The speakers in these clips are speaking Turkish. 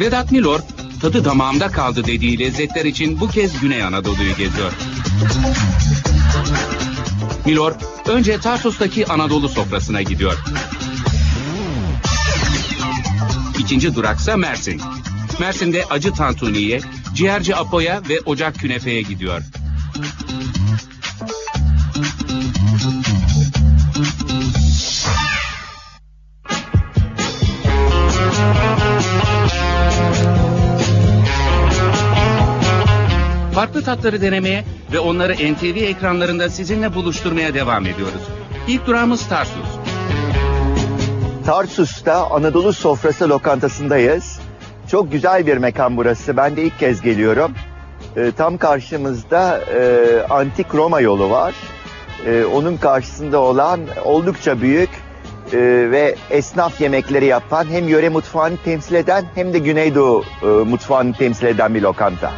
Vedat Milor, tadı damağımda kaldı dediği lezzetler için bu kez Güney Anadolu'yu geziyor. Milor, önce Tarsus'taki Anadolu sofrasına gidiyor. İkinci duraksa Mersin. Mersin'de Acı Tantuni'ye, Ciğerci Apo'ya ve Ocak Künefe'ye gidiyor. Farklı tatları denemeye ve onları NTV ekranlarında sizinle buluşturmaya devam ediyoruz. İlk durağımız Tarsus. Tarsus'ta Anadolu Sofrası lokantasındayız. Çok güzel bir mekan burası. Ben de ilk kez geliyorum. Tam karşımızda Antik Roma yolu var. Onun karşısında olan oldukça büyük ve esnaf yemekleri yapan, hem yöre mutfağını temsil eden hem de Güneydoğu mutfağını temsil eden bir lokanta.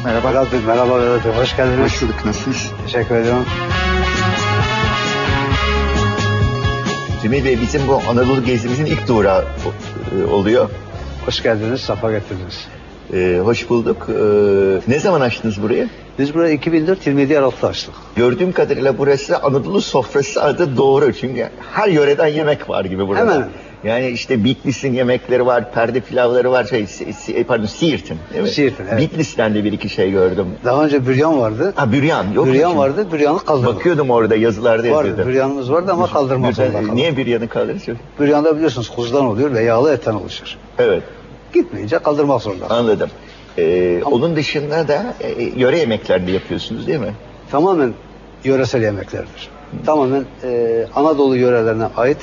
Merhaba. Merhaba Vedat Bey, hoş geldiniz. Hoş bulduk, nasılsınız? Teşekkür ediyorum. Cemil Bey, bizim bu Anadolu gezimizin ilk durağı oluyor. Hoş geldiniz, safa getirdiniz. Hoş bulduk. Ne zaman açtınız burayı? Biz burayı 2004-27 Aralık'ta açtık. Gördüğüm kadarıyla burası Anadolu Sofrası adı doğru. Çünkü her yöreden yemek var gibi burada. Hemen. Yani işte Bitlis'in yemekleri var, perde pilavları var, Siirt'in değil mi? Siirt'in, evet. Bitlis'ten de bir iki şey gördüm. Daha önce büryan vardı. Ha, büryan yok. Büryan vardı, büryanı kaldırdık. Bakıyordum orada yazılarda yazıyordu. Vardı, büryanımız vardı ama kaldırmak zorunda kaldık. Niye büryanı kaldırıyorsun? Büryanda biliyorsunuz kuzudan oluyor ve yağlı etten oluşur. Evet. Gitmeyince kaldırmak zorunda kaldık. Anladım. Onun dışında da yöre yemeklerini yapıyorsunuz değil mi? Tamamen yöresel yemeklerdir. Tamamen Anadolu yörelerine ait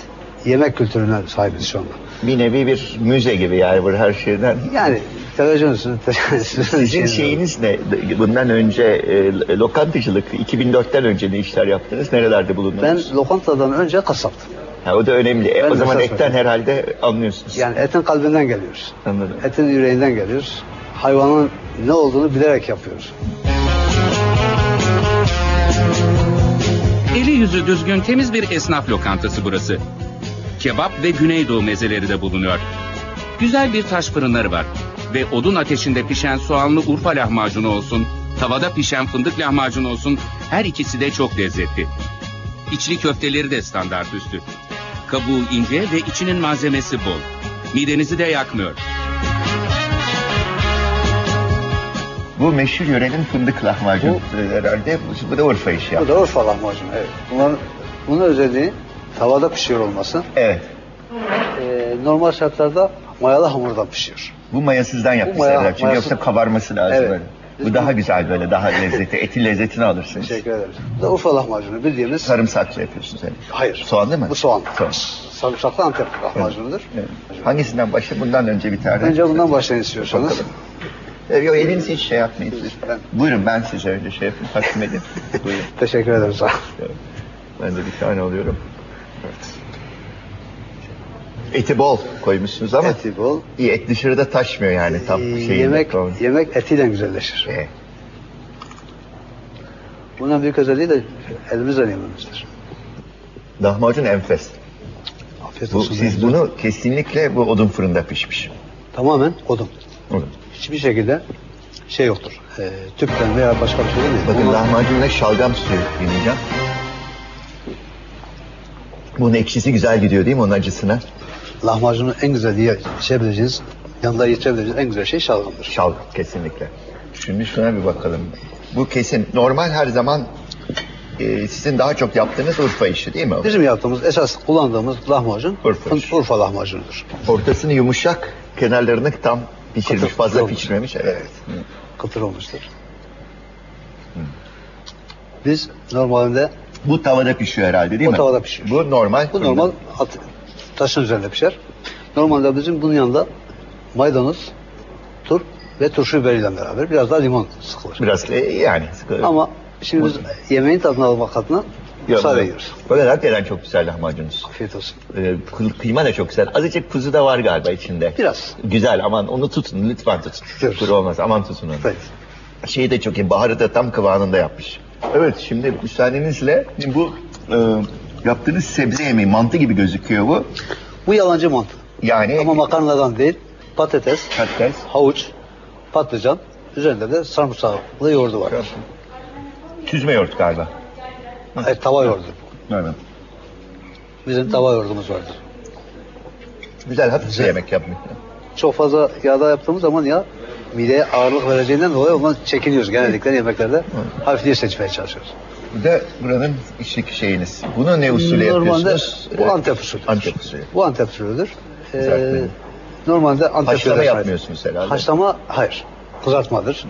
yemek kültürüne sahibiz şu anda. Bir nevi bir müze gibi yani bu her şeyden. Yani televizyon üstünde. Sizin şeyiniz ne? Bundan önce lokantacılık, 2004'ten önce ne işler yaptınız? Nerelerde bulundunuz? Ben lokantadan önce kasaptım. Ha, o da önemli. O zaman etten meselesi. herhalde anlıyorsunuz. Yani etin kalbinden geliyoruz. Anladım. Etin yüreğinden geliyoruz. Hayvanın ne olduğunu bilerek yapıyoruz. Eli yüzü düzgün temiz bir esnaf lokantası burası. Kebap ve Güneydoğu mezeleri de bulunuyor. Güzel bir taş fırınları var. Ve odun ateşinde pişen soğanlı Urfa lahmacunu olsun, tavada pişen fındık lahmacunu olsun, her ikisi de çok lezzetli. İçli köfteleri de standart üstü. Kabuğu ince ve içinin malzemesi bol. Midenizi de yakmıyor. Bu meşhur yörenin fındık lahmacun herhalde. Bu da Urfa işi Bu yaptı. da Urfa lahmacunu, evet. Bunun özelliği tavada pişiyor olması. Evet. Normal şartlarda mayalı hamurda pişiyor. Bu mayasızdan yapmışlar. maya- Çünkü mayasız- yoksa kabarması lazım Evet. böyle. Bu daha güzel böyle, daha lezzetli. Etin lezzetini alırsınız. Teşekkür ederiz. Bu da Urfa lahmacunu bildiğimiz. Sarımsaklı yapıyorsunuz yani. Hayır. Soğanlı mı? Bu soğan. Soğan. Sarımsaklı Antep lahmacunudur. Evet. Hangisinden başlayayım? Bundan önce bir tane. Önce bundan başlayın istiyorsanız. Bakalım. Yok, elinizi hiç şey yapmayın. Buyurun, ben size öyle şey yapayım, takdim edeyim. Buyurun. Teşekkür ederim sana. Evet. Ben de bir tane alıyorum. Evet. Eti bol koymuşsunuz ama Eti bol. iyi, et dışarıda taşmıyor yani tam şeyinde. Yemek etiyle güzelleşir. Bunun büyük özelliği de elimizle yememizdir. Lahmacun enfes. Afiyet Bu, olsun. siz bunu kesinlikle bu odun fırında pişmiş. Tamamen odun. Odun. Hiçbir şekilde şey yoktur. Tüpten veya başka bir şey değil. Bakın lahmacunla şalgam suyu deneyeceğim. Bunun ekşisi güzel gidiyor değil mi onun acısına? Lahmacunun en güzel içebileceğiniz, yanında içebileceğiniz en güzel şey şalgamdır. Şalgam kesinlikle. Şimdi şuna bir bakalım. Bu kesin. Normal her zaman sizin daha çok yaptığınız Urfa işi değil mi? Bizim yaptığımız, esas kullandığımız lahmacun Urfa lahmacunudur. Ortasını yumuşak, kenarlarını tam pişirmiş, Kıtır fazla olmuş. pişirmemiş. Evet. Kıtır olmuştur. Biz normalde Bu tavada pişiyor herhalde değil mi? Bu tavada pişiyor. Bu normal. Bu normal taşın üzerinde pişer. Normalde bizim bunun yanında maydanoz, turp ve turşu biberiyle beraber biraz daha limon sıkılır. Biraz yani. Ama şimdi biz yemeğin tadını almak adına müsaade yiyoruz. Böyle hakikaten çok güzel lahmacunuz. Afiyet olsun. Kıyma da çok güzel. Azıcık kuzu da var galiba içinde. Biraz. Güzel, aman onu tutun, lütfen tutun. Tutuyoruz. Kuru olmaz, aman tutun onu. Evet. Şeyi de çok iyi, baharı da tam kıvamında yapmış. Evet, şimdi müsaadenizle bu yaptığınız sebze yemeği, mantı gibi gözüküyor bu. Bu yalancı mantı. Yani Ama makarnadan değil. patates, havuç, patlıcan, üzerinde de sarımsaklı yoğurdu var. Süzme yoğurt galiba. Hayır, tava yoğurdu. Evet. Bizim tava yoğurdumuz vardır. Güzel, hafif bir yemek yapmak. Çok fazla yağda yaptığımız zaman ya mideye ağırlık vereceğinden dolayı ondan çekiniyoruz genellikle yemeklerde. Hafifliği seçmeye çalışıyoruz. Bu da buranın işlik şeyiniz. Bunu ne usulü Normalde yapıyorsunuz? bu Antep usulüdür. Antep usulü. Bu Antep usulüdür. Kızartma. Normalde Antep Haşlama usulü yapmıyorsunuz herhalde. Haşlama hayır. Kızartmadır.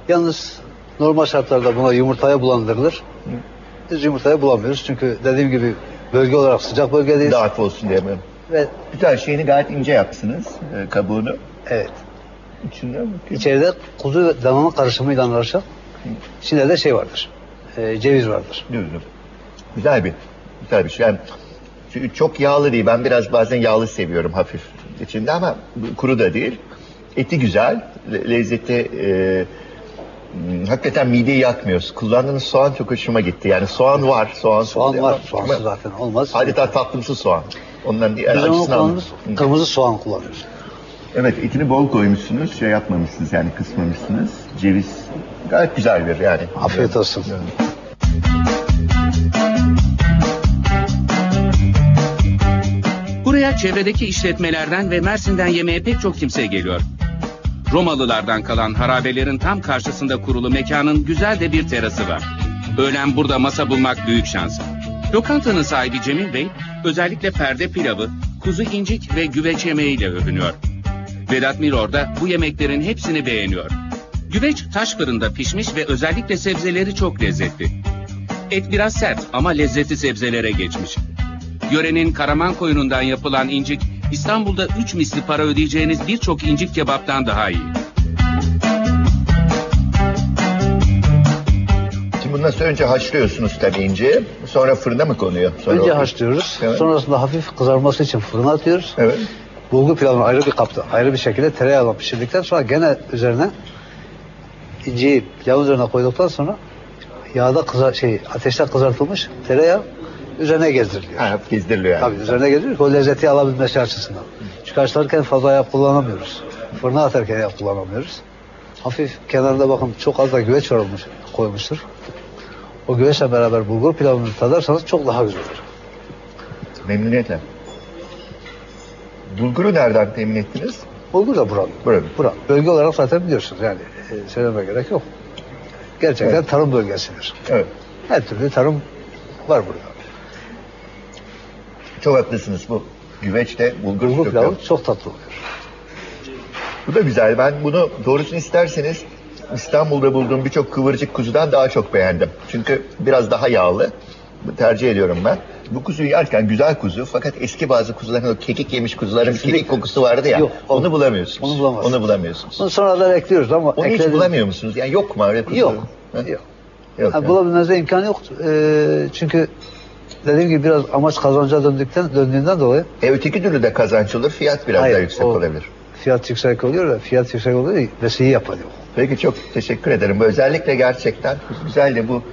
Yalnız normal şartlarda buna yumurtaya bulandırılır. Biz yumurtaya bulamıyoruz çünkü dediğim gibi bölge olarak sıcak bölgedeyiz. Daha hafif olsun diye mi? Ve Güzel, şeyini gayet ince yapsınız, kabuğunu. evet. İçinden bakayım. İçeride kuzu ve dananın karışımıyla arkadaşlar. İçinde de şey vardır. Ceviz vardır. Düzdür. Güzel bir şey. Yani çünkü çok yağlı değil. Ben biraz bazen yağlı seviyorum hafif içinde ama kuru da değil. Eti güzel, lezzeti hakikaten mideyi yakmıyor. Kullandığınız soğan çok hoşuma gitti. Yani soğan var, Soğan var. Soğansız zaten olmaz. Adeta tatlımsı soğan. Ondan Biz onu acısını kullanırız. almıyoruz. Kırmızı soğan kullanıyoruz. Evet, etini bol koymuşsunuz, şey yapmamışsınız yani kısmamışsınız. Ceviz gayet güzel bir yani. Afiyet olsun. Evet. Buraya çevredeki işletmelerden ve Mersin'den yemeğe pek çok kimse geliyor. Romalılardan kalan harabelerin tam karşısında kurulu mekanın güzel de bir terası var. Öğlen burada masa bulmak büyük şans. Lokantanın sahibi Cemil Bey özellikle perde pilavı, kuzu incik ve güveç yemeğiyle övünüyor. Vedat Milor da bu yemeklerin hepsini beğeniyor. Güveç taş fırında pişmiş ve özellikle sebzeleri çok lezzetli. Et biraz sert ama lezzeti sebzelere geçmiş. Yörenin Karaman koyunundan yapılan incik, İstanbul'da 3 misli para ödeyeceğiniz birçok incik kebaptan daha iyi. Şimdi bunu nasıl önce haşlıyorsunuz tabii ince, sonra fırına mı konuyor? Sonra Önce haşlıyoruz. Evet. Sonrasında hafif kızarması için fırına atıyoruz. Evet. Bulgur pilavını ayrı bir kapta, ayrı bir şekilde tereyağla pişirdikten sonra gene üzerine inciyi pilavın üzerine koyduktan sonra yağda ateşte kızartılmış tereyağı üzerine gezdiriliyor. Ha, gezdiriliyor yani. Tabii üzerine gezdiriliyor ki o lezzeti alabilmesi açısından. Çünkü haşlarken fazla yağ kullanamıyoruz. Fırına atarken yağ kullanamıyoruz. Hafif kenarında bakın çok az da güveç koymuştur. O güveçle beraber bulgur pilavını tadarsanız çok daha güzel olur. Memnuniyetle. Bulguru nereden temin ettiniz? Bulgur da buranın. Buranın. Bölge olarak zaten biliyorsunuz yani söylemeye gerek yok. Gerçekten Evet. tarım bölgesidir. Evet. Her türlü tarım var burada. Çok haklısınız bu. Güveçte bulgur Bulgur çok pilavı yok. çok tatlı oluyor. Bu da güzel. Ben bunu doğrusunu isterseniz İstanbul'da bulduğum birçok kıvırcık kuzudan daha çok beğendim. Çünkü biraz daha yağlı. Tercih ediyorum ben. Bu kuzuyu yerken güzel kuzu fakat eski bazı kuzuların o kekik yemiş kuzuların kekik kokusu vardı ya. Yok, onu bulamıyorsunuz. onu bulamazsınız. Onu bulamıyorsunuz. Bunu sonradan ekliyoruz ama Onu hiç bulamıyor musunuz? Yani yok mu öyle kuzu? Yok. Ha? Yok. Yok. Yani bulabilmenize imkan yok. Çünkü dediğim gibi biraz amaç kazanca döndüğünden dolayı Öteki türlü de kazanç olur. Fiyat biraz daha yüksek olabilir. Fiyat yüksek oluyor ve fiyat yüksek oluyor mesleği yapan yok. Peki çok teşekkür ederim. Özellikle gerçekten güzel de bu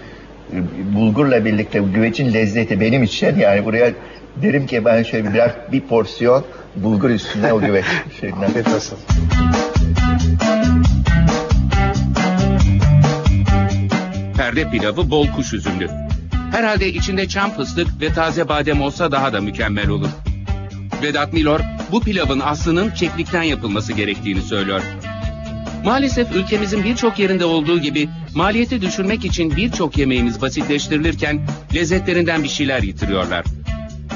bulgurla birlikte güvecin lezzeti benim için yani buraya derim ki ben şöyle bir porsiyon bulgur üstüne o güveç şeyinden. Afiyet olsun. Perde pilavı bol kuş üzümlü. Herhalde içinde çam fıstık ve taze badem olsa daha da mükemmel olur. Vedat Milor bu pilavın aslının keklikten yapılması gerektiğini söylüyor. Maalesef ülkemizin birçok yerinde olduğu gibi maliyeti düşürmek için birçok yemeğimiz basitleştirilirken lezzetlerinden bir şeyler yitiriyorlar.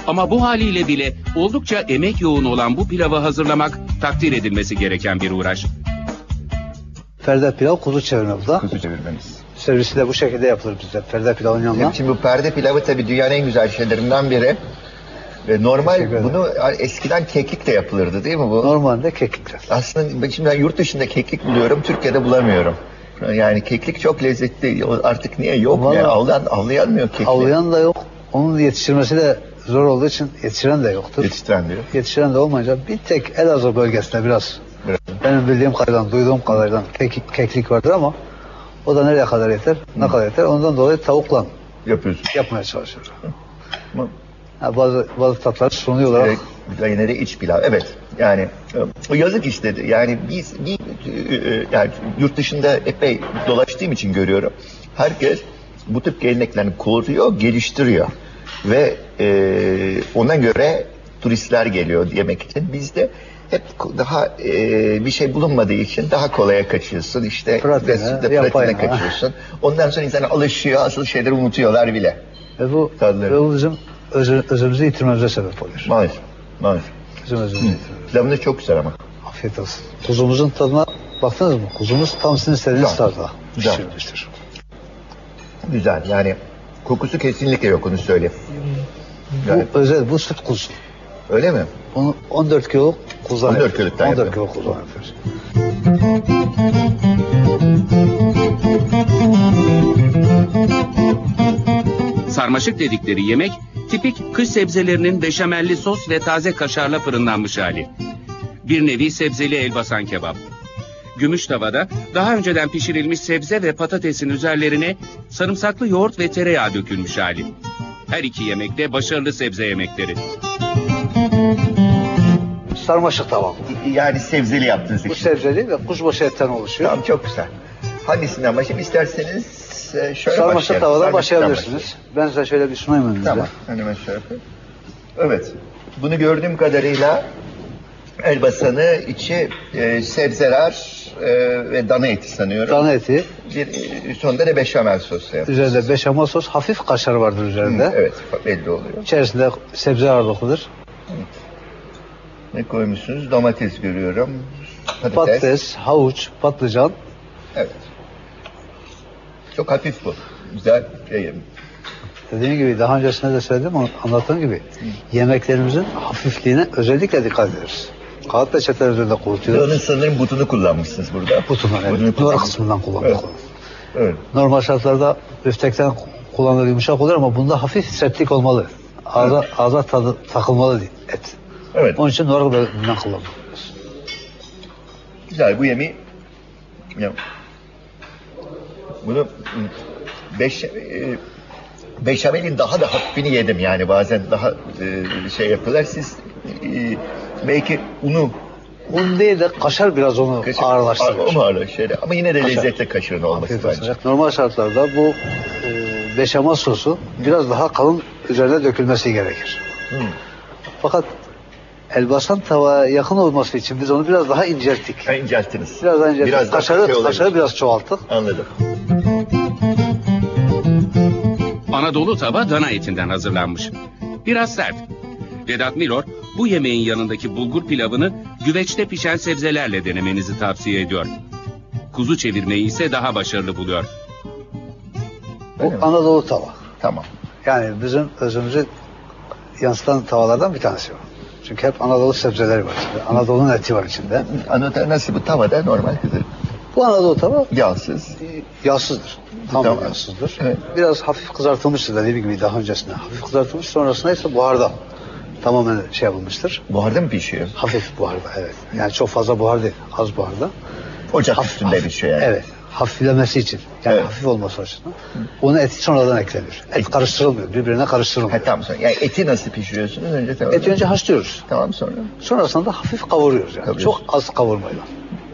Ama bu haliyle bile oldukça emek yoğun olan bu pilavı hazırlamak takdir edilmesi gereken bir uğraş. Perde pilav kuzu çevirme bu da. Kuzu çevirmeniz. Servisi de bu şekilde yapılır bizde. Perde pilavın yanına. Şimdi bu perde pilavı tabii dünyanın en güzel şeylerinden biri. Ve normal bunu eskiden keklik de yapılırdı değil mi bu? Normalde kekikler. Aslında şimdi ben yurt dışında keklik buluyorum, Türkiye'de bulamıyorum. Yani keklik çok lezzetli. Artık niye yok? Vallahi, Yani avlayanmıyor keklik. avlayan da yok. Onun yetiştirmesi de zor olduğu için yetiştiren de yoktur. Yetiştiren diyor. Yetiştiren de olmayınca bir tek Elazığ bölgesinde biraz benim bildiğim kadarıyla, duyduğum kadarıyla keklik vardır ama o da nereye kadar yeter, ne kadar yeter. Ondan dolayı tavukla Yapıyorsun. yapmaya çalışıyoruz. Ha, bazı tatları suni olarak Yine de iç pilav. Evet. Yani o yazık işte. Yani yani yurt dışında epey dolaştığım için görüyorum. Herkes bu tip geleneklerini koruyor, geliştiriyor. Ve ona göre turistler geliyor yemek için. Bizde hep daha bir şey bulunmadığı için daha kolaya kaçıyorsun. İşte pratiğine kaçıyorsun. Ondan sonra insan alışıyor, asıl şeyleri unutuyorlar bile. Ve bu bizim özümüzü yitirmemize sebep oluyor. Maalesef. Maalesef. Bizim özümüzü yitirmemiz. Pilavınız çok güzel ama. Afiyet olsun. Kuzumuzun tadına baktınız mı? Kuzumuz tam sizin istediğiniz tarzda pişirilmiştir. Güzel. Yani kokusu kesinlikle yok, onu söyleyeyim. Yani, bu özel, bu süt kuzu. Öyle mi? Bunu 14 kilo kuzudan 14 kiloluktan 14 kilo kuzudan yapıyoruz. Sarmaşık dedikleri yemek, tipik kış sebzelerinin beşamelli sos ve taze kaşarla fırınlanmış hali. Bir nevi sebzeli elbasan kebap. Gümüş tavada daha önceden pişirilmiş sebze ve patatesin üzerlerine sarımsaklı yoğurt ve tereyağı dökülmüş hali. Her iki yemek de başarılı sebze yemekleri. Sarmaşık tava. Yani sebzeli yaptığınız için. Bu sebzeli ve kuşbaşı etten oluşuyor. Tamam, çok güzel. Hangisinden başlayayım? İsterseniz şöyle sarmaşık tavadan başlayabilirsiniz. Ben size şöyle bir sunayım önünüze. Tamam. Hemen şöyle yapayım. Evet. Bunu gördüğüm kadarıyla elbasanı içi sebzeler ve dana eti sanıyorum. Dana eti. Sonunda da beşamel sosu yapıyoruz. Üzerinde beşamel sos, hafif kaşar vardır üzerinde. Evet, belli oluyor. İçerisinde sebze ağırlıklıdır. Ne koymuşsunuz? Domates görüyorum. Patates, havuç, patlıcan. Evet. Çok hafif bu. Güzel. Dediğim gibi daha öncesinde de söyledim, anlattığım gibi yemeklerimizin hafifliğine özellikle dikkat ederiz. Kağıt peçeteler üzerinde kurutuyoruz. Onun sanırım butunu kullanmışsınız burada. Butundan, evet. Duvar kısmından kullandık. Evet. Evet. Normal şartlarda büftekten kullanılır, yumuşak olur ama bunda hafif sertlik olmalı. Ağza tadı takılmalı et. Evet. Onun için normal bölümünden kullanıyoruz. Güzel, bu yemeği bunu beşamelin daha da hafifini yedim, yani bazen daha şey yapıyorlar. Siz belki un değil de kaşar biraz onu ağırlaştırır. Onu ağırlaştırır ama yine de lezzetli kaşarın olması bence. Normal şartlarda bu beşamel sosu biraz daha kalın üzerine dökülmesi gerekir. Fakat elbasan tavaya yakın olması için biz onu biraz daha incelttik. İncelttiniz. Biraz daha incelttik. Biraz kaşarı biraz çoğalttık. Anladım. Anadolu tava dana etinden hazırlanmış. Biraz sert. Vedat Milor bu yemeğin yanındaki bulgur pilavını güveçte pişen sebzelerle denemenizi tavsiye ediyor. Kuzu çevirmeyi ise daha başarılı buluyor. Bu Anadolu tava. Tamam. Yani bizim özümüzü yansıtan tavalardan bir tanesi var. Çünkü hep Anadolu sebzeleri var içinde. Anadolu'nun eti var içinde. Anadolu nasıl bu tavada normal kızı? Bu Anadolu tava yağsız. Yağsızdır. Tam tamam. Yağsızdır. Evet. Biraz hafif kızartılmıştır dediğim gibi daha öncesinde. Hafif kızartılmış, sonrasında ise buharda tamamen şey yapılmıştır. Buharda mı pişiyor? Hafif buharda, evet. Yani çok fazla buhar değil, az buharda. Ocak üstünde pişiyor yani. Evet. Hafiflemesi için. Yani evet. hafif olması açısından. Onun eti sonradan ekleniyor. Et karıştırılmıyor. Birbirine karıştırılmıyor. Tamam sonra. Yani eti nasıl pişiriyorsunuz? Eti önce haşlıyoruz. Tamam sonra. Sonrasında da hafif kavuruyoruz yani. Çok az kavurmayla.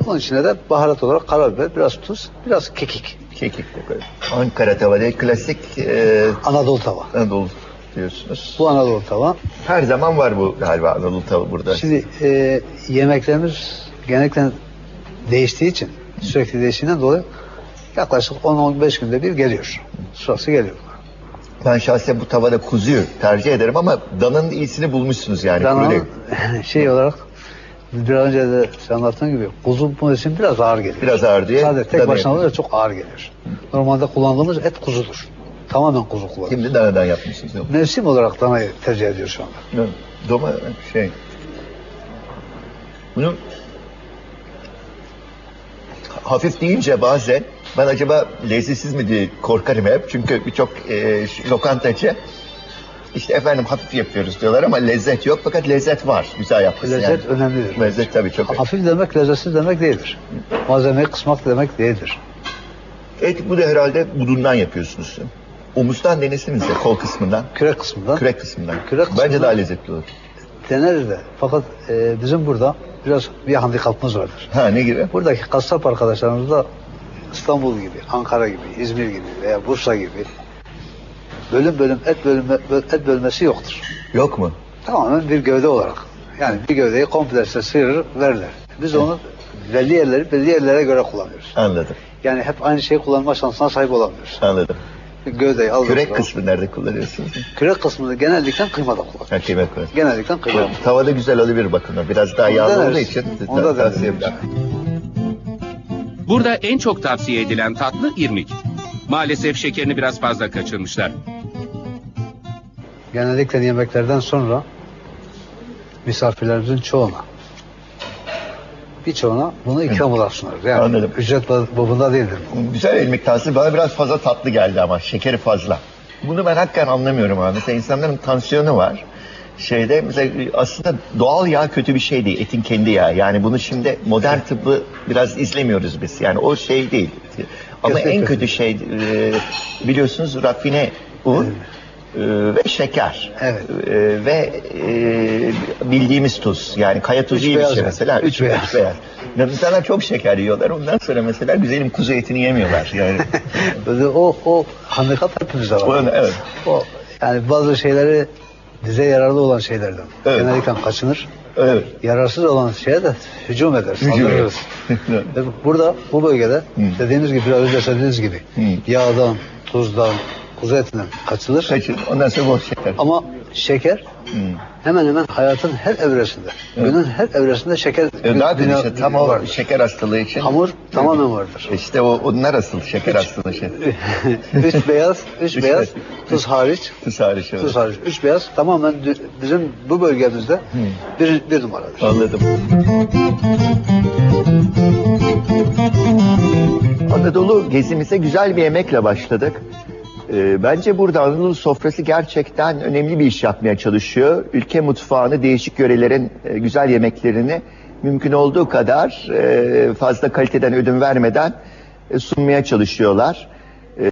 Onun içine de baharat olarak karabiber, biraz tuz, biraz kekik. Kekik de koyuyoruz. Ankara tava değil, klasik Anadolu tava. Anadolu diyorsunuz. Bu Anadolu tava. Her zaman var bu galiba Anadolu tava burada. Şimdi yemeklerimiz genellikle değiştiği için, sürekli değiştiğinden dolayı yaklaşık 10-15 günde bir geliyor. Sırası geliyor. Ben şahsen bu tavada kuzuyu tercih ederim ama dananın iyisini bulmuşsunuz yani. Dananın şey olarak biraz önce de anlattığım gibi kuzu bu için biraz ağır geliyor. Biraz ağır diye. Sadece tek başına alınca çok ağır gelir. Normalde kullandığımız et kuzudur. Tamamen kuzu kullanıyoruz. Şimdi danadan yapmışsınız. Yok. Mevsim olarak danayı tercih ediyor şu anda. Bunu hafif deyince bazen ben acaba lezzetsiz mi diye korkarım hep. Çünkü birçok lokantacı işte efendim hafif yapıyoruz diyorlar ama lezzet yok. Fakat lezzet var. Güzel yapmışsın. Lezzet yani önemlidir. Lezzet tabii çok önemli. Hafif demek lezzetsiz demek değildir. Malzemeyi kısmak demek değildir. Et bu da herhalde budundan yapıyorsunuz. Omuzdan denesiniz de kol kısmından. Kürek kısmından. Kürek kısmından. Kürek kısmından. Bence daha lezzetli olur. deneriz de. Fakat bizim burada biraz bir handikapımız vardır. Ha, ne gibi? Buradaki kasap arkadaşlarımız da İstanbul gibi, Ankara gibi, İzmir gibi veya Bursa gibi bölüm et bölmesi yoktur. Yok mu? Tamamen bir gövde olarak. Yani bir gövdeyi komple sıyırır verirler. Biz onu belli yerlere göre kullanıyoruz. Anladım. Yani hep aynı şeyi kullanma şansına sahip olamıyoruz. Anladım. Gövdeyi alıyoruz. Kürek kısmı nerede kullanıyorsunuz? Kürek kısmını genellikle kıymada kullanıyoruz. Ha, kıymet koyun. Genellikle kıymada. Tavada güzel olabilir bakın o. Biraz daha yağlı olduğu için Onda tavsiye deneriz. ederim. Burada en çok tavsiye edilen tatlı irmik. Maalesef şekerini biraz fazla kaçırmışlar. Genellikle yemeklerden sonra misafirlerimizin birçoğuna bunu ikram olarak sunarız. Yani Anladım. ücret babında değildir. Güzel irmik tatlısı bana biraz fazla tatlı geldi ama şekeri fazla. Bunu ben hakikaten anlamıyorum abi. Mesela insanların tansiyonu var. Mesela aslında doğal yağ kötü bir şey değil. Etin kendi yağı. Yani bunu şimdi modern tıbbı biraz izlemiyoruz biz. Yani o şey değil. Ama Kesinlikle. en kötü şey biliyorsunuz rafine un. Ve şeker. Evet. Bildiğimiz tuz. Yani kaya tuzu Üç iyi bir beyaz şey yani. mesela. Üç beyaz. İnsanlar çok şeker yiyorlar. Ondan sonra mesela güzelim kuzu etini yemiyorlar. Yani o handikap hepimizde var. evet. Yani bazı şeyleri bize yararlı olan şeylerden Evet. genellikle kaçınır. Evet. Yararsız olan şeye de hücum eder, saldırırız. Ve burada, bu bölgede dediğimiz gibi, biraz önce söylediğiniz gibi yağdan, tuzdan, kuzu etinden kaçılır. Kaçın. Ondan sonra bol şeker. Ama şeker hemen hemen hayatın her evresinde, günün her evresinde şeker Zaten işte tam o vardır. şeker hastalığı için. Hamur tamamen vardır. İşte onlar asıl şeker hastalığı şey. Üç beyaz, tuz hariç. Tuz hariç. Evet. Tuz hariç. Üç beyaz tamamen bizim bu bölgemizde bir numaradır. Anladım. Anadolu gezimize güzel bir yemekle başladık. Bence burada Anadolu sofrası gerçekten önemli bir iş yapmaya çalışıyor. Ülke mutfağını, değişik yörelerin güzel yemeklerini mümkün olduğu kadar fazla kaliteden ödün vermeden sunmaya çalışıyorlar.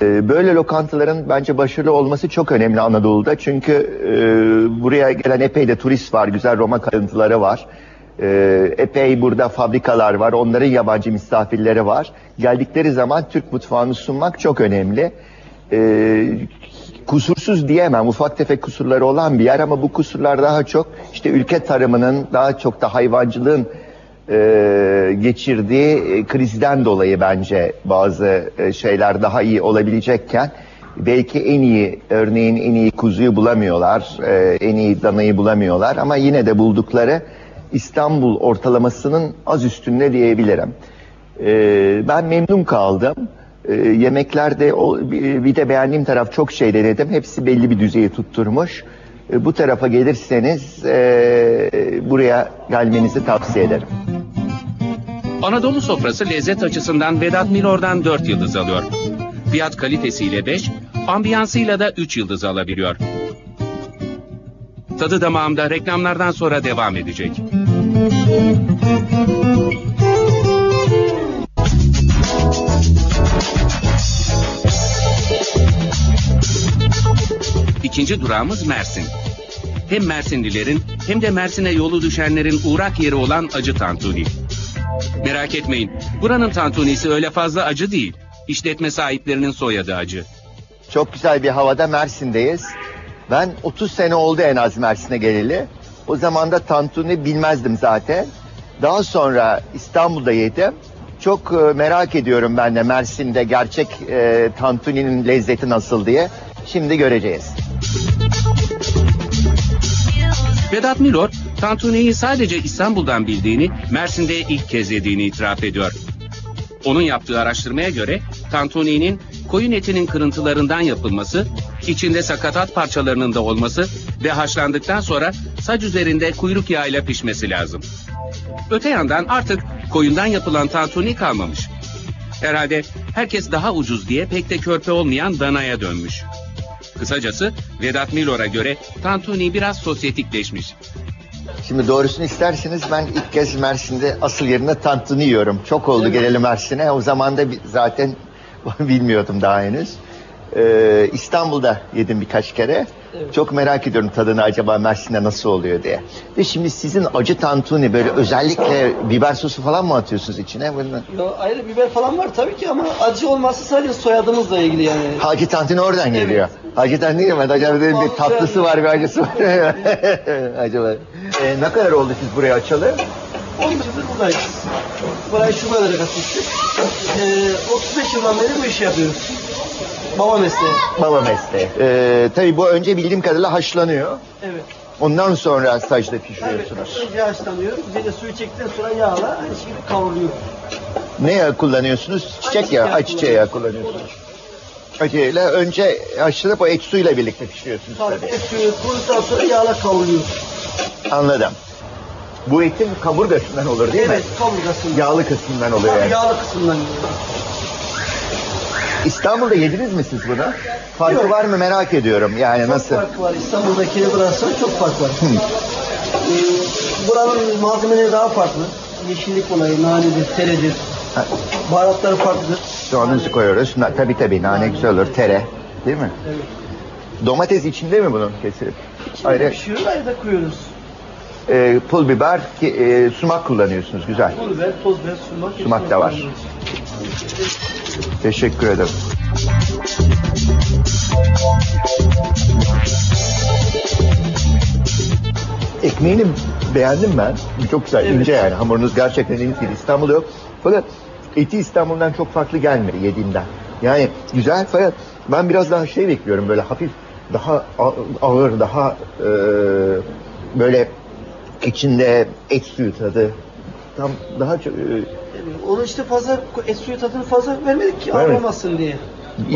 Böyle lokantaların bence başarılı olması çok önemli Anadolu'da. Çünkü buraya gelen epey de turist var, güzel Roma kalıntıları var. Epey burada fabrikalar var, onların yabancı misafirleri var. Geldikleri zaman Türk mutfağını sunmak çok önemli. Kusursuz diyemem, ufak tefek kusurları olan bir yer ama bu kusurlar daha çok işte ülke tarımının, daha çok da hayvancılığın geçirdiği krizden dolayı bence bazı şeyler daha iyi olabilecekken belki örneğin en iyi kuzuyu bulamıyorlar, en iyi danayı bulamıyorlar ama yine de buldukları İstanbul ortalamasının az üstünde diyebilirim. Ben memnun kaldım. Yemeklerde bir de beğendiğim taraf çok şey denedim. Hepsi belli bir düzeyi tutturmuş. Bu tarafa gelirseniz buraya gelmenizi tavsiye ederim. Anadolu sofrası lezzet açısından Vedat Milor'dan 4 yıldız alıyor. Fiyat kalitesiyle 5, ambiyansıyla da 3 yıldız alabiliyor. Tadı damağımda reklamlardan sonra devam edecek. İkinci durağımız Mersin. Hem Mersinlilerin hem de Mersin'e yolu düşenlerin uğrak yeri olan acı tantuni. Merak etmeyin, buranın tantunisi öyle fazla acı değil. İşletme sahiplerinin soyadı acı. Çok güzel bir havada Mersin'deyiz. Ben 30 sene oldu en az Mersin'e geleli. O zaman da tantuni bilmezdim zaten. Daha sonra İstanbul'da yedim. Çok merak ediyorum ben de Mersin'de gerçek tantuninin lezzeti nasıl diye. Şimdi göreceğiz. Vedat Milor, tantuniyi sadece İstanbul'dan bildiğini, Mersin'de ilk kez yediğini itiraf ediyor. Onun yaptığı araştırmaya göre tantuninin koyun etinin kırıntılarından yapılması, içinde sakatat parçalarının da olması ve haşlandıktan sonra sac üzerinde kuyruk yağıyla pişmesi lazım. Öte yandan artık koyundan yapılan tantuni kalmamış. Herhalde herkes daha ucuz diye pek de körpe olmayan danaya dönmüş. Kısacası Vedat Milor'a göre tantuni biraz sosyetikleşmiş. Şimdi doğrusunu isterseniz ben ilk kez Mersin'de asıl yerine tantuni yiyorum. Çok oldu geleli Mersin'e. O zaman da zaten bilmiyordum daha henüz. İstanbul'da yedim birkaç kere. Evet. Çok merak ediyorum tadını acaba Mersin'de nasıl oluyor diye. Ve şimdi sizin acı tantuni böyle özellikle biber sosu falan mı atıyorsunuz içine? Yo, ayrı biber falan var tabii ki ama acı olması sadece soyadımızla ilgili yani. Hacı tantuni oradan geliyor. Hacı tantuni değil mi? Acaba dedim bir tatlısı var bir acısı var. Acaba. Ne kadar oldu siz buraya açalı? 10 yıldır buradayız. Burayı şu kadar katmıştık. 35 yıldan beri bu işi yapıyoruz. Baba mesleği. Baba mesleği. Tabii bu önce bildiğim kadarıyla haşlanıyor. Evet. Ondan sonra sacda Evet. pişiriyorsunuz. Önce haşlanıyor. Güzelce suyu çektikten sonra yağla aynı şekilde kavruluyor. Ne yağı kullanıyorsunuz? Çiçek yağı, ayçiçeği yağı kullanıyorsunuz. Acıyla önce haşlanıp o et suyuyla birlikte pişiriyorsunuz Tabii tabii. et suyu kuruduktan sonra yağla kavruluyor. Anladım. Bu etin kaburgasından olur değil Evet, mi? kaburgasından. Yağlı kısmından oluyor Tabii yani. yağlı kısmından geliyor. İstanbul'da yediniz mi siz bunu? Farkı Yok. var mı merak ediyorum. Yani Çok nasıl? fark var. İstanbul'daki burası çok fark var. Buranın malzemeleri daha farklı. Yeşillik olayı, nanedir, teredir. Ha, Baharatları farklıdır. soğanınızı koyuyoruz. Tabii nane güzel olur. Tere. Değil mi? Evet. Domates içinde mi bunun kesilip? Ayrı. Pişiyor, ayrı da koyuyoruz. Pul biber, sumak kullanıyorsunuz. Güzel. Pul biber, toz biber, sumak. Sumak da var. Teşekkür ederim. Ekmeğini beğendim ben. Çok güzel, Evet. ince yani. Hamurunuz gerçekten iyi. İstanbul'da yok. Fakat eti İstanbul'dan çok farklı gelmedi yediğimden. Yani güzel fakat ben biraz daha şey bekliyorum böyle hafif daha ağır, daha böyle içinde et suyu tadı. Tam daha çok Onu işte fazla, et suyu tadını fazla vermedik ki Evet. ağırlamasın diye.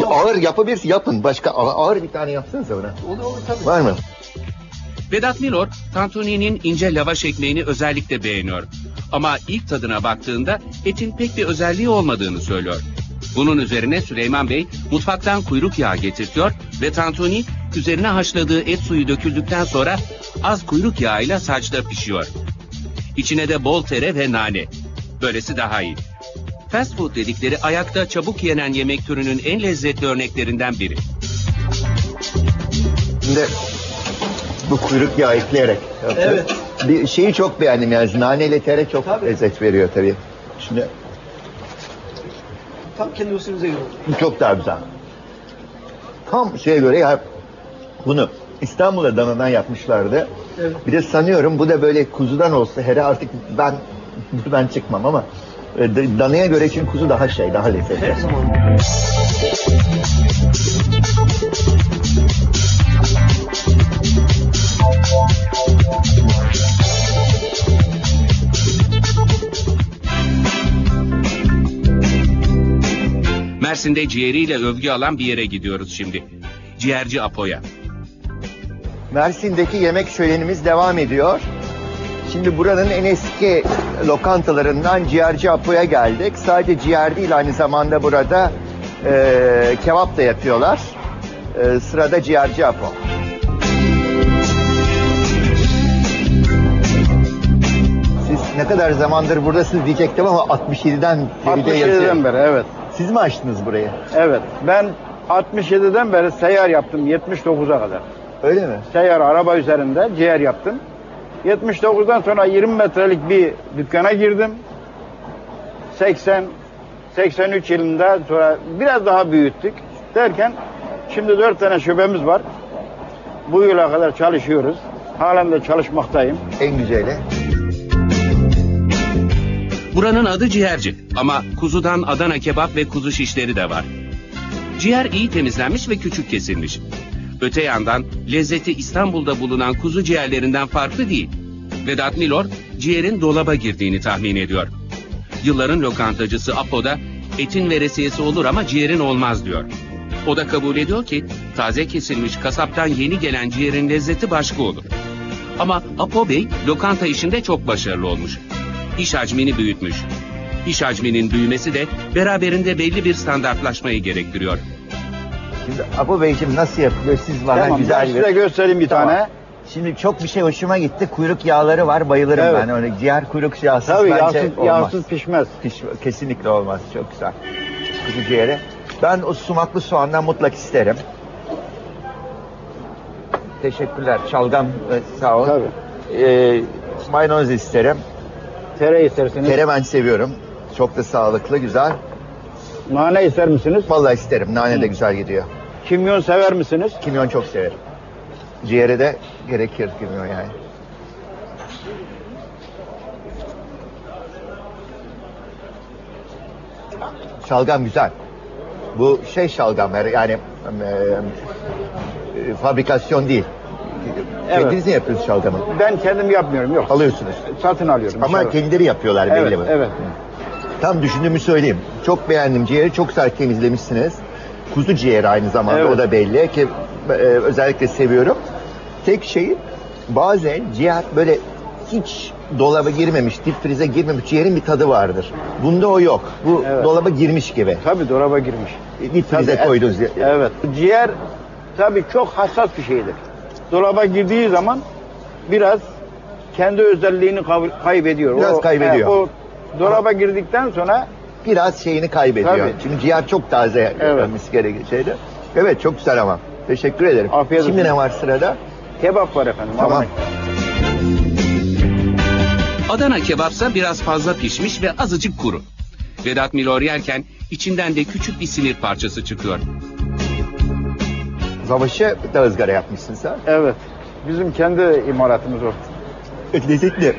ağır yapabilirsin, yapın. Başka ağır bir tane yapsanıza bana. Olur tabii. Var mı? Vedat Milor, tantuni'nin ince lavaş ekmeğini özellikle beğeniyor. Ama ilk tadına baktığında etin pek bir özelliği olmadığını söylüyor. Bunun üzerine Süleyman Bey mutfaktan kuyruk yağı getirtiyor ve tantuni üzerine haşladığı et suyu döküldükten sonra az kuyruk yağıyla sacda pişiyor. İçine de bol tere ve nane. Böylesi daha iyi. Fast food dedikleri ayakta çabuk yenen yemek türünün en lezzetli örneklerinden biri. Şimdi bu kuyruk yağı ekleyerek yaptım. Evet. Bir şeyi çok beğendim yani. Nane ile tere çok Tabii. lezzet veriyor tabii. Şimdi Tam kendi usulümüze göre. çok daha güzel. Tam şeye göre ya bunu İstanbul'da danadan yapmışlardı. Evet. Bir de sanıyorum bu da böyle kuzudan olsa hele artık ben buradan çıkmam ama danaya göre için kuzu daha daha lezzetli. Her zaman. Mersin'de ciğeriyle övgü alan bir yere gidiyoruz şimdi. Ciğerci Apo'ya. Mersin'deki yemek şölenimiz devam ediyor. Şimdi buranın en eski lokantalarından Ciğerci Apo'ya geldik. Sadece ciğer değil aynı zamanda burada kebap da yapıyorlar. Sırada Ciğerci Apo. Siz ne kadar zamandır buradasınız diyecektim ama 67'den beri de yazıyor. 67'den beri evet. Siz mi açtınız burayı? Evet. Ben 67'den beri seyyar yaptım 79'a kadar. Öyle mi? Seyyar araba üzerinde ciğer yaptım. 79'dan sonra 20 metrelik bir dükkana girdim. 83 yılında sonra biraz daha büyüttük. Derken şimdi 4 tane şubemiz var. Bu yıla kadar çalışıyoruz. Halen de çalışmaktayım. En güzeli. Buranın adı ciğerci ama kuzudan Adana kebap ve kuzu şişleri de var. Ciğer iyi temizlenmiş ve küçük kesilmiş. Öte yandan lezzeti İstanbul'da bulunan kuzu ciğerlerinden farklı değil. Vedat Milor ciğerin dolaba girdiğini tahmin ediyor. Yılların lokantacısı Apo'da etin veresiyesi olur ama ciğerin olmaz diyor. O da kabul ediyor ki taze kesilmiş kasaptan yeni gelen ciğerin lezzeti başka olur. Ama Apo Bey lokanta işinde çok başarılı olmuş. İş hacmini büyütmüş. İş hacminin büyümesi de beraberinde belli bir standartlaşmayı gerektiriyor. Şimdi Apo Beyciğim nasıl yapılıyor? Siz bana Tamam, güzel ben size göstereyim bir Tamam. tane. Şimdi çok bir şey hoşuma gitti. Kuyruk yağları var. Bayılırım Evet. ben. Öyle ciğer kuyruk yağsız Tabii bence yağsız, olmaz. yağsız pişmez. Kesinlikle olmaz. Çok güzel. Kuzu ciğeri. Ben o sumaklı soğandan mutlak isterim. Teşekkürler. Şalgam sağ ol. Tabii. Maydanoz isterim. Tere isterseniz. Tere ben seviyorum. Çok da sağlıklı, güzel. Nane ister misiniz? Vallahi isterim. Nane de güzel gidiyor. Kimyon sever misiniz? Kimyon çok severim. Ciğere de gerekir kimyon yani. Şalgam güzel. Bu şalgam yani fabrikasyon değil. Evet. Kendiniz mi yapıyorsunuz şalgamı? Ben kendim yapmıyorum, yok. Alıyorsunuz. Satın alıyorum. Ama inşallah. kendileri yapıyorlar Evet, belli mi? evet. Tam düşündüğümü söyleyeyim. Çok beğendim ciğeri, çok güzel temizlemişsiniz. Kuzu ciğeri aynı zamanda, Evet. o da belli ki özellikle seviyorum. Tek şey, bazen ciğer böyle hiç dolaba girmemiş, dip frize girmemiş ciğerin bir tadı vardır. Bunda o yok. Bu Evet. dolaba girmiş gibi. Tabii dolaba girmiş. Dip frize Tabii, koydunuz. Evet. Ciğer tabii çok hassas bir şeydir. Dolaba girdiği zaman biraz kendi özelliğini kaybediyor. Biraz kaybediyor. O dolaba girdikten sonra Biraz şeyini kaybediyor. Tabii. Çünkü ciğer çok taze yenmesi gerekir şeyde. Evet, çok güzel ama. Teşekkür ederim. Afiyet Şimdi olsun. ne var sırada? kebap var efendim. Tamam. Adana kebapsa biraz fazla pişmiş ve azıcık kuru. Vedat Milor yerken içinden de küçük bir sinir parçası çıkıyor. Lavaşı da ızgara yapmışsın sen. Evet. Bizim kendi imalatımız o. Lezzetli.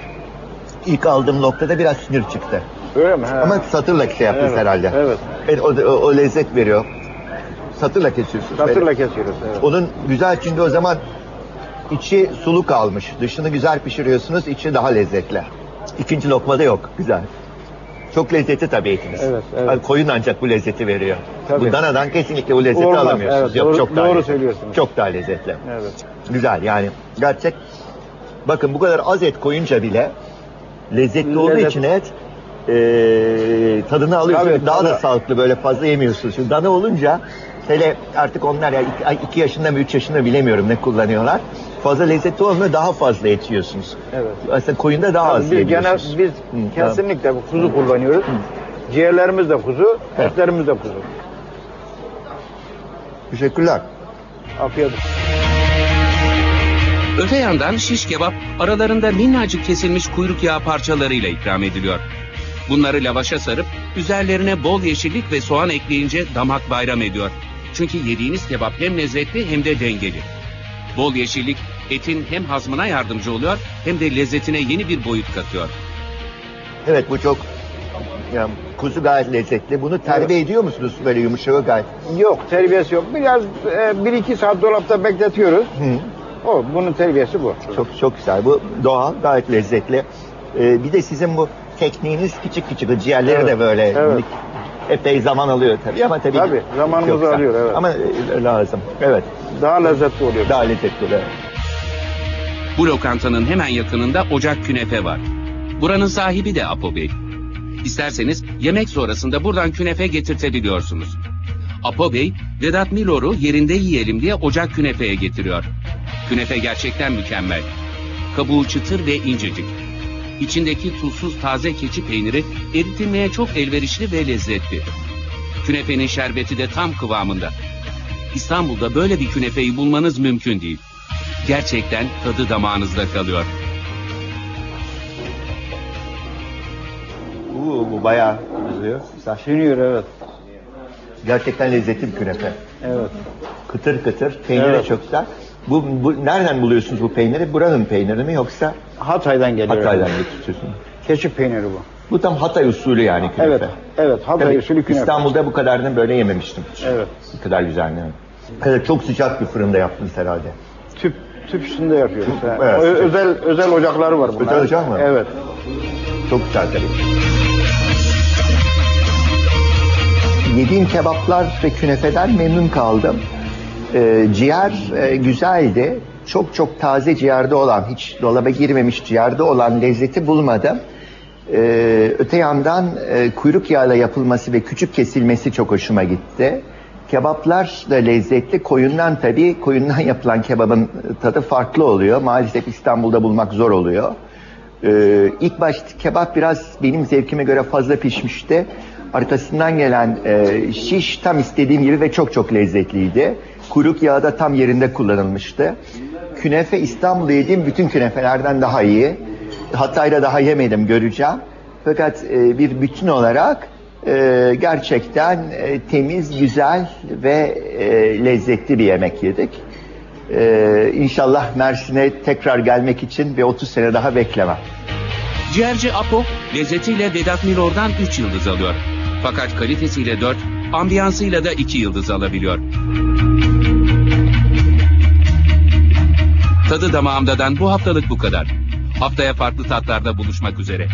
İlk aldığım noktada biraz sinir çıktı. Öyle mi? He. Ama satırla şey yaptınız Evet, herhalde. evet. Evet, o lezzet veriyor. Satırla kesiyorsunuz. Satırla Böyle. kesiyoruz. Evet. Onun güzel, çünkü o zaman içi sulu kalmış. Dışını güzel pişiriyorsunuz, içi daha lezzetli. İkinci lokmada yok. Güzel. Çok lezzetli tabii etiniz. Evet, evet. Yani koyun ancak bu lezzeti veriyor. Tabii. Bu danadan kesinlikle bu lezzeti Olmaz, alamıyorsunuz. evet, Yok, doğru- çok daha doğru lezzetli. söylüyorsunuz. Çok daha lezzetli. Evet. Güzel yani. Gerçek. Bakın, bu kadar az et koyunca bile lezzetli olduğu Lezzet- için et tadını alıyorsunuz. Tabii, Daha da tabii. sağlıklı, böyle fazla yemiyorsunuz. Şimdi dana olunca hele artık onlar ya 2 yaşında mı 3 yaşında bilemiyorum ne kullanıyorlar. Fazla lezzetli olmuyor, daha fazla et yiyorsunuz. Evet. Aslında koyunda daha az Biz genel yemiyorsunuz. biz tamam. kesinlikle bu kuzu kullanıyoruz. Ciğerlerimiz de kuzu, Evet. etlerimiz de kuzu. Teşekkürler. Afiyet olsun. Öte yandan şiş kebap aralarında minnacık kesilmiş kuyruk yağı parçalarıyla ikram ediliyor. Bunları lavaşa sarıp üzerlerine bol yeşillik ve soğan ekleyince damak bayram ediyor. Çünkü yediğiniz kebap hem lezzetli hem de dengeli. Bol yeşillik etin hem hazmına yardımcı oluyor hem de lezzetine yeni bir boyut katıyor. Evet, bu çok yani, kuzu gayet lezzetli. Bunu terbiye ediyor musunuz böyle yumuşağı gayet? Yok, terbiyesi yok. Biraz 1-2 saat dolapta bekletiyoruz. Hı. Bunun terbiyesi bu. Çok güzel. Bu doğal, gayet lezzetli. Bir de sizin bu tekniğiniz küçük küçük ciğerleri Evet, de böyle evet. minik, epey zaman alıyor tabii ama tabii. Tabii, zamanımızı çok güzel. alıyor, evet. Ama lazım. Evet. Daha lezzetli oluyor. Daha lezzetli oluyor. Bu lokantanın hemen yakınında Ocak Künefe var. Buranın sahibi de Apo Bey. İsterseniz yemek sonrasında buradan künefe getirtebiliyorsunuz. Apo Bey, Vedat Milor'u yerinde yiyelim diye Ocak Künefe'ye getiriyor. Künefe gerçekten mükemmel. Kabuğu çıtır ve incecik. İçindeki tuzsuz taze keçi peyniri eritilmeye çok elverişli ve lezzetli. Künefenin şerbeti de tam kıvamında. İstanbul'da böyle bir künefeyi bulmanız mümkün değil. Gerçekten tadı damağınızda kalıyor. Bu bayağı oluyor. Güzel. Sünüyor, evet. Gerçekten lezzetli bir künefe. Evet. Kıtır kıtır. Peyniri Evet. çok güzel. Bu nereden buluyorsunuz bu peyniri? Buranın peyniri mi yoksa Hatay'dan geliyor. Hatay'dan evet. getiriyorsunuz? Keçi peyniri bu. Bu tam Hatay usulü yani künefe. Evet. Evet, Hatay Tabii, usulü künefe. İstanbul'da bu kadarını böyle yememiştim. Evet. Bu kadar güzel yani. Evet, çok sıcak bir fırında yaptınız herhalde. Tüp üstünde yapıyoruz. ha. Evet, Özel ocakları var bunlar. Özel ocak mı? Evet. Çok güzel tabii. Yediğim kebaplar ve künefeden memnun kaldım. Ciğer güzeldi. Çok taze ciğerde olan, hiç dolaba girmemiş ciğerde olan lezzeti bulmadım. Öte yandan kuyruk yağıyla yapılması ve küçük kesilmesi çok hoşuma gitti. Kebaplar da lezzetli. Koyundan yapılan kebabın tadı farklı oluyor. Maalesef İstanbul'da bulmak zor oluyor. İlk başta kebap biraz benim zevkime göre fazla pişmişti. Arkasından gelen şiş tam istediğim gibi ve çok lezzetliydi. Kuyruk yağı da tam yerinde kullanılmıştı. künefe İstanbul'da yediğim bütün künefelerden daha iyi. Hatay'da daha yemedim, göreceğim. Fakat bir bütün olarak gerçekten temiz, güzel ve lezzetli bir yemek yedik. İnşallah Mersin'e tekrar gelmek için bir 30 sene daha beklemem. Ciğerci Apo lezzetiyle Vedat Milor'dan 3 yıldız alıyor. Fakat kalitesiyle 4, ambiyansıyla da 2 yıldız alabiliyor. Tadı damağımdadan bu haftalık bu kadar. Haftaya farklı tatlarda buluşmak üzere.